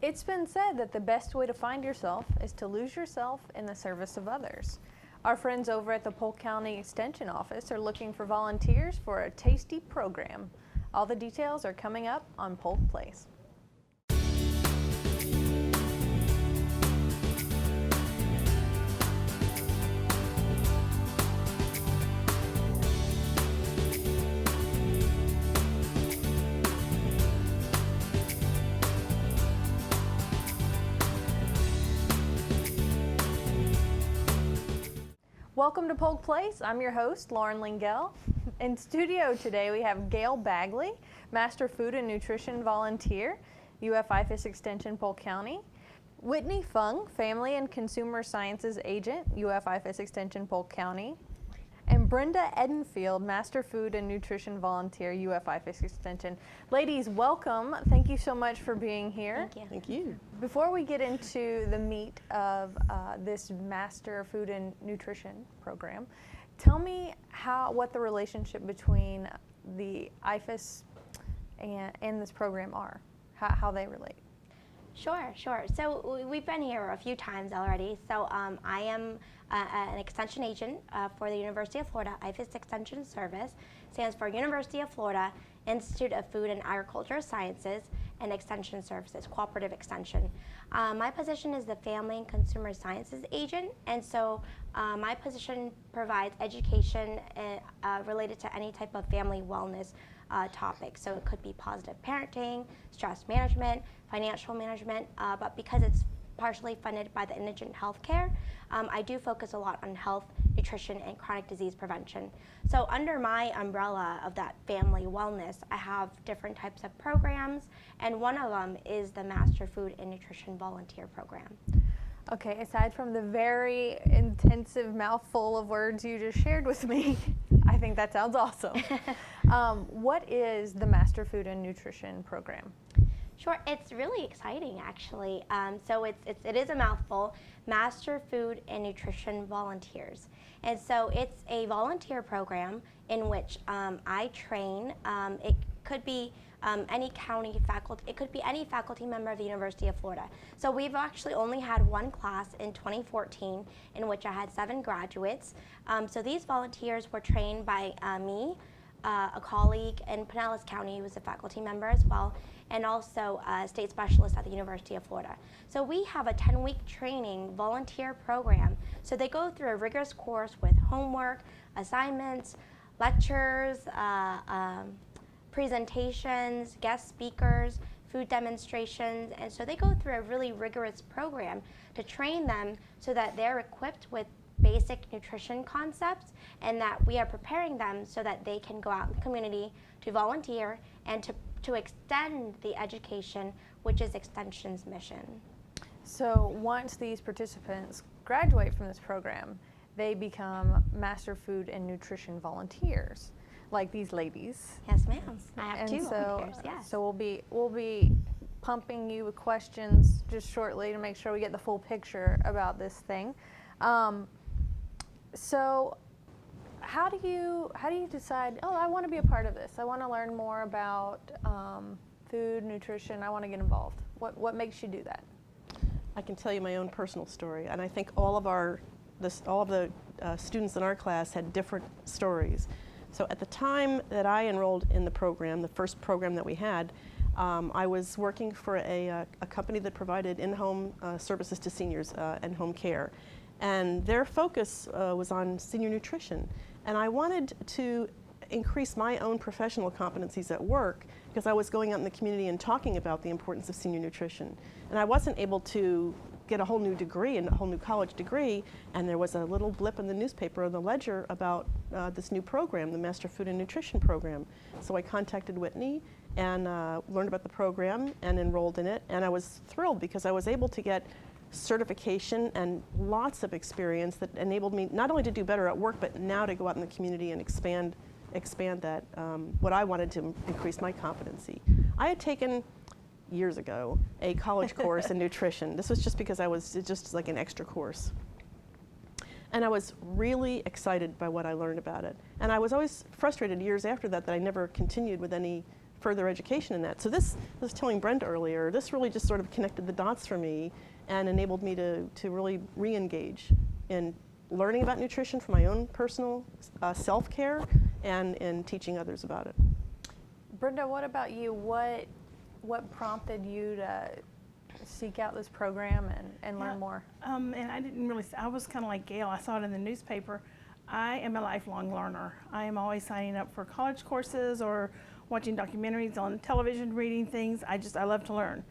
It's been said that the best way to find yourself is to lose yourself in the service of others. Our friends over at the Polk County Extension Office are looking for volunteers for a tasty program. All the details are coming up on Polk Place. Welcome to Polk Place. I'm your host, Lauren Lingell. In studio today, we have Gail Bagley, Master Food and Nutrition Volunteer, IFAS Extension Polk County, Whitney Fung, Family and Consumer Sciences Agent, IFAS Extension Polk County, and Brenda Edenfield, Master Food and Nutrition Volunteer, IFAS Extension. Ladies, welcome. Thank you so much for being here. Thank you. Thank you. Before we get into the meat of this Master Food and Nutrition program, tell me what the relationship between the IFAS and this program are, how they relate. Sure. So we've been here a few times already. So I am an extension agent for the University of Florida. IFAS Extension Service stands for University of Florida Institute of Food and Agricultural Sciences and Extension Services, Cooperative Extension. My position is the Family and Consumer Sciences Agent, and so my position provides education related to any type of family wellness topic. So it could be positive parenting, stress management, financial management, but because it's partially funded by the indigent healthcare, I do focus a lot on health, nutrition, and chronic disease prevention. So under my umbrella of that family wellness, I have different types of programs, and one of them is the Master Food and Nutrition Volunteer Program. Okay, aside from the very intensive mouthful of words you just shared with me, I think that sounds awesome. What is the Master Food and Nutrition Program? Sure, it's really exciting actually. So it is a mouthful, Master Food and Nutrition Volunteers. And so it's a volunteer program in which I train. It could be any county faculty, it could be any faculty member of the University of Florida. So we've actually only had one class in 2014 in which I had 7 graduates. So these volunteers were trained by me, a colleague in Pinellas County who was a faculty member as well, and also a state specialist at the University of Florida. So we have a 10-week training volunteer program. So they go through a rigorous course with homework, assignments, lectures, presentations, guest speakers, food demonstrations, and so they go through a really rigorous program to train them so that they're equipped with basic nutrition concepts, and that we are preparing them so that they can go out in the community to volunteer and to extend the education, which is Extension's mission. So once these participants graduate from this program, they become Master Food and Nutrition Volunteers, like these ladies. Yes, ma'am. I have 2 so, volunteers, yes. So we'll be pumping you with questions just shortly to make sure we get the full picture about this thing. So how do you decide, oh, I want to be a part of this. I want to learn more about food, nutrition. I want to get involved. What makes you do that? I can tell you my own personal story, and I think all of the students in our class had different stories. So at the time that I enrolled in the program, the first program that we had, I was working for a company that provided in-home services to seniors and home care. And their focus was on senior nutrition. And I wanted to increase my own professional competencies at work because I was going out in the community and talking about the importance of senior nutrition. And I wasn't able to get a whole new degree, and a whole new college degree, and there was a little blip in the newspaper or the ledger about this new program, the Master Food and Nutrition Program. So I contacted Whitney and learned about the program and enrolled in it, and I was thrilled because I was able to get certification and lots of experience that enabled me not only to do better at work, but now to go out in the community and expand that, what I wanted to increase my competency. I had taken years ago a college course in nutrition. This was just because just like an extra course. And I was really excited by what I learned about it. And I was always frustrated years after that I never continued with any further education in that. So this, I was telling Brenda earlier, this really just sort of connected the dots for me and enabled me to really re-engage in learning about nutrition for my own personal self-care and in teaching others about it. Brenda, what about you? What prompted you to seek out this program and learn more? And I didn't really, I was kind of like Gail. I saw it in the newspaper. I am a lifelong learner. I am always signing up for college courses or watching documentaries on television, reading things. I love to learn.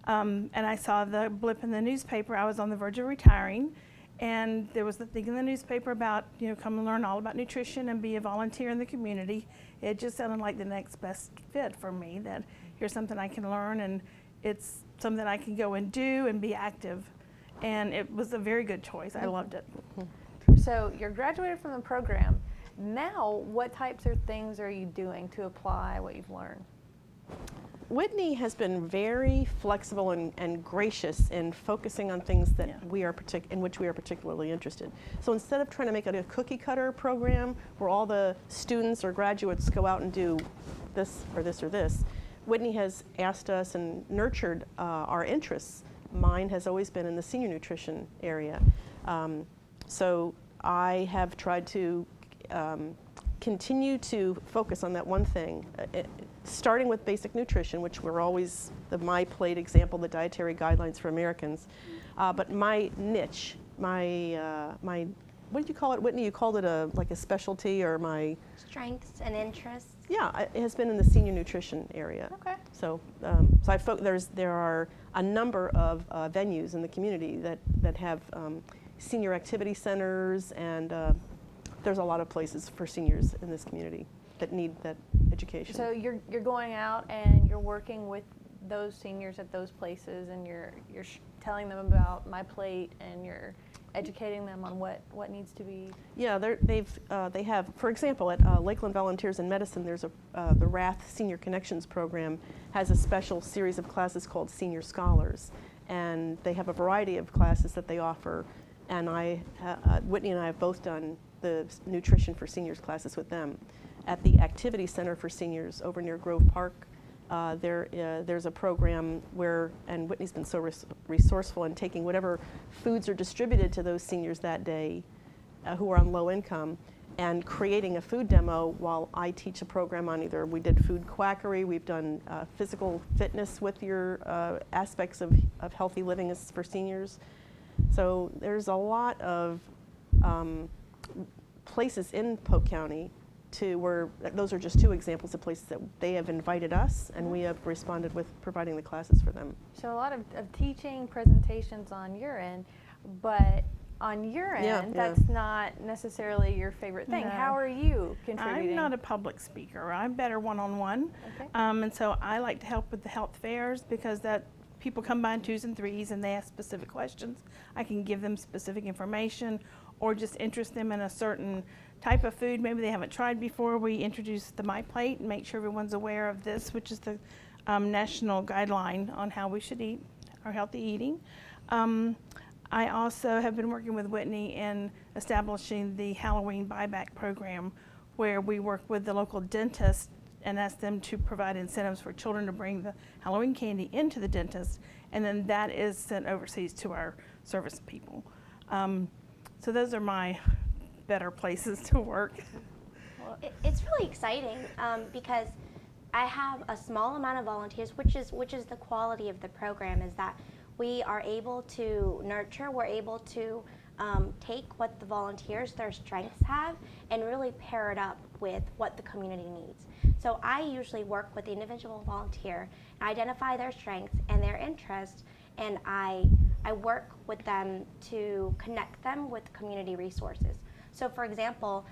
And I saw the blip in the newspaper. I was on the verge of retiring, and there was the thing in the newspaper about, come and learn all about nutrition and be a volunteer in the community. It just sounded like the next best fit for me, that here's something I can learn, and it's something I can go and do and be active. And it was a very good choice. I loved it. So you're graduated from the program. Now, what types of things are you doing to apply what you've learned? Whitney has been very flexible and gracious in focusing on things that in which we are particularly interested. So instead of trying to make it a cookie cutter program where all the students or graduates go out and do this or this or this, Whitney has asked us and nurtured our interests. Mine has always been in the senior nutrition area. So I have tried to continue to focus on that one thing, starting with basic nutrition, which we're always the My Plate example, the dietary guidelines for Americans. But my niche, my what did you call it, Whitney? You called it like a specialty, or my Strengths and interests. Yeah, it has been in the senior nutrition area. Okay. So, there are a number of venues in the community that have senior activity centers, and there's a lot of places for seniors in this community that need that education. So you're going out and you're working with those seniors at those places, and you're telling them about My Plate, and you're educating them on what needs to be. Yeah, they have, for example, at Lakeland Volunteers in Medicine, there's the RATH Senior Connections program has a special series of classes called Senior Scholars, and they have a variety of classes that they offer. And Whitney and I have both done the nutrition for seniors classes with them. At the Activity Center for Seniors over near Grove Park, there's a program where, and Whitney's been so resourceful in taking whatever foods are distributed to those seniors that day who are on low income, and creating a food demo while I teach a program on either, we did food quackery, we've done physical fitness with your aspects of healthy living for seniors. So there's a lot of places in Polk County where those are just two examples of places that they have invited us, and we have responded with providing the classes for them. So a lot of teaching presentations on your end, but on your end, that's not necessarily your favorite thing. No. How are you contributing? I'm not a public speaker. I'm better one-on-one. Okay. And so I like to help with the health fairs, because that people come by in twos and threes and they ask specific questions. I can give them specific information, or just interest them in a certain type of food maybe they haven't tried before. We introduce the My Plate and make sure everyone's aware of this, which is the national guideline on how we should eat, or healthy eating. I also have been working with Whitney in establishing the Halloween buyback program, where we work with the local dentist and ask them to provide incentives for children to bring the Halloween candy into the dentist, and then that is sent overseas to our service people. So those are my better places to work. It's really exciting because I have a small amount of volunteers, which is the quality of the program, is that we are able to nurture, we're able to take what the volunteers, their strengths have, and really pair it up with what the community needs. So I usually work with the individual volunteer, identify their strengths and their interests, and I work with them to connect them with community resources. So for example,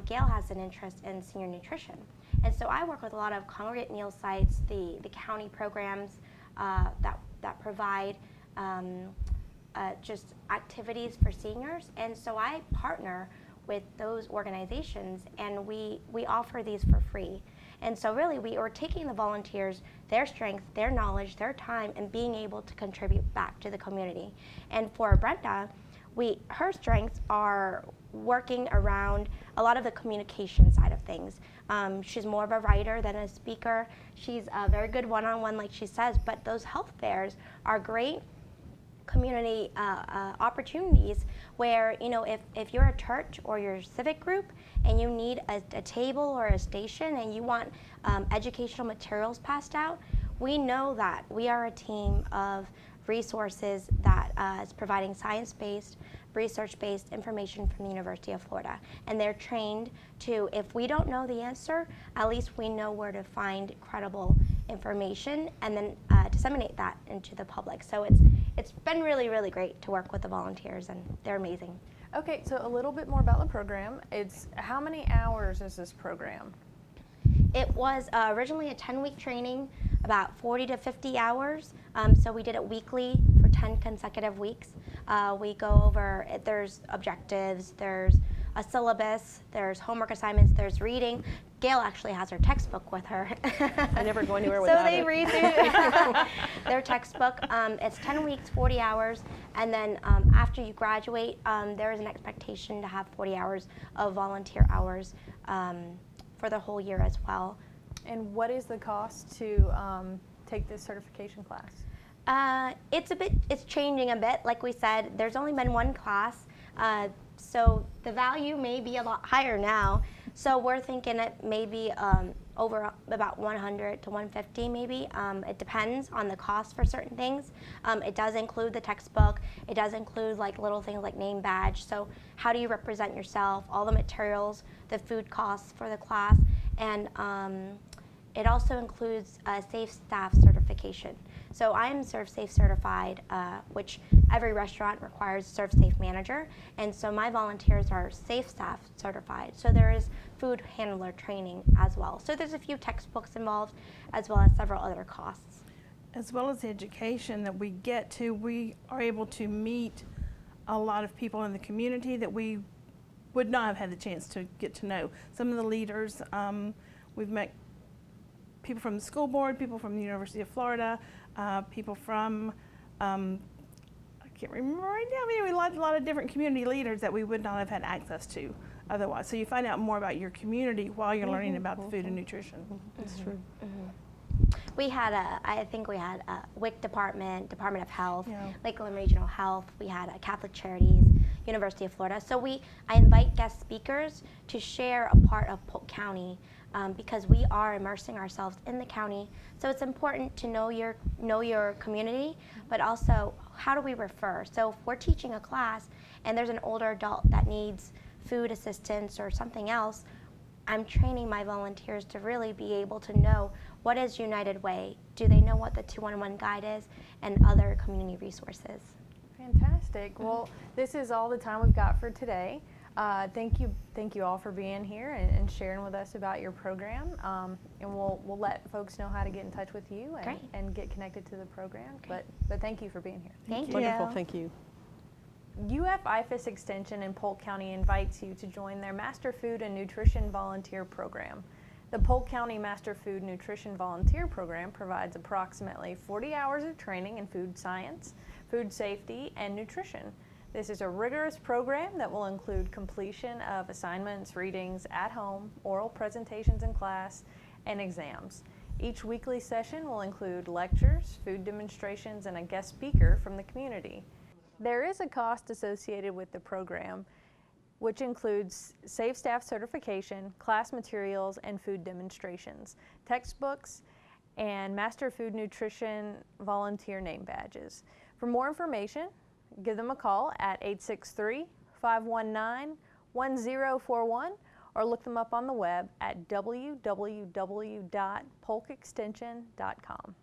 Gail has an interest in senior nutrition. And so I work with a lot of congregate meal sites, the county programs that provide just activities for seniors. And so I partner with those organizations, and we offer these for free. And so really we are taking the volunteers, their strength, their knowledge, their time, and being able to contribute back to the community. And for Brenda, her strengths are working around a lot of the communication side of things. She's more of a writer than a speaker. She's a very good one-on-one, like she says, but those health fairs are great community opportunities where, you know, if you're a church or your civic group and you need a table or a station and you want educational materials passed out, we know that we are a team of resources that is providing science-based, research-based information from the University of Florida. And they're trained to, if we don't know the answer, at least we know where to find credible information and then disseminate that into the public. So it's been really, really great to work with the volunteers, and they're amazing. Okay, so a little bit more about the program. How many hours is this program? It was originally a 10-week training, about 40 to 50 hours. So we did it weekly for 10 consecutive weeks. We go over, there's objectives, there's a syllabus, there's homework assignments, there's reading. Gail actually has her textbook with her. I never go anywhere without it. So they read their textbook. It's 10 weeks, 40 hours, and then after you graduate, there is an expectation to have 40 hours of volunteer hours for the whole year as well. And what is the cost to take this certification class? It's changing a bit. Like we said, there's only been one class, so the value may be a lot higher now. So we're thinking it may be over about 100 to 150 maybe. It depends on the cost for certain things. It does include the textbook. It does include like little things like name badge. So how do you represent yourself? All the materials, the food costs for the class, and it also includes a Safe Staff certification. So I'm Serve Safe certified, which every restaurant requires a Serve Safe manager, and so my volunteers are Safe Staff certified. So there is food handler training as well. So there's a few textbooks involved, as well as several other costs. As well as the education that we get to, we are able to meet a lot of people in the community that we would not have had the chance to get to know. Some of the leaders, we've met people from the school board, people from the University of Florida, people from, I can't remember right now, I mean, a lot of different community leaders that we would not have had access to otherwise. So you find out more about your community while you're learning about the food and nutrition. That's true. We had I think we had a WIC department, Department of Health, Yeah. Lakeland Regional Health. We had a Catholic Charities, University of Florida. So I invite guest speakers to share a part of Polk County because we are immersing ourselves in the county. So it's important to know your community, but also how do we refer? So if we're teaching a class and there's an older adult that needs food assistance or something else, I'm training my volunteers to really be able to know what is United Way, do they know what the 211 guide is, and other community resources. Fantastic. Well, this is all the time we've got for today. Thank you all for being here and sharing with us about your program. And we'll let folks know how to get in touch with you and get connected to the program. But thank you for being here. Thank you. Wonderful, thank you. UF IFAS Extension in Polk County invites you to join their Master Food and Nutrition Volunteer Program. The Polk County Master Food Nutrition Volunteer Program provides approximately 40 hours of training in food science, food safety, and nutrition. This is a rigorous program that will include completion of assignments, readings at home, oral presentations in class, and exams. Each weekly session will include lectures, food demonstrations, and a guest speaker from the community. There is a cost associated with the program, which includes Safe Staff certification, class materials, and food demonstrations, textbooks, and Master Food Nutrition volunteer name badges. For more information, give them a call at 863-519-1041 or look them up on the web at www.polkextension.com.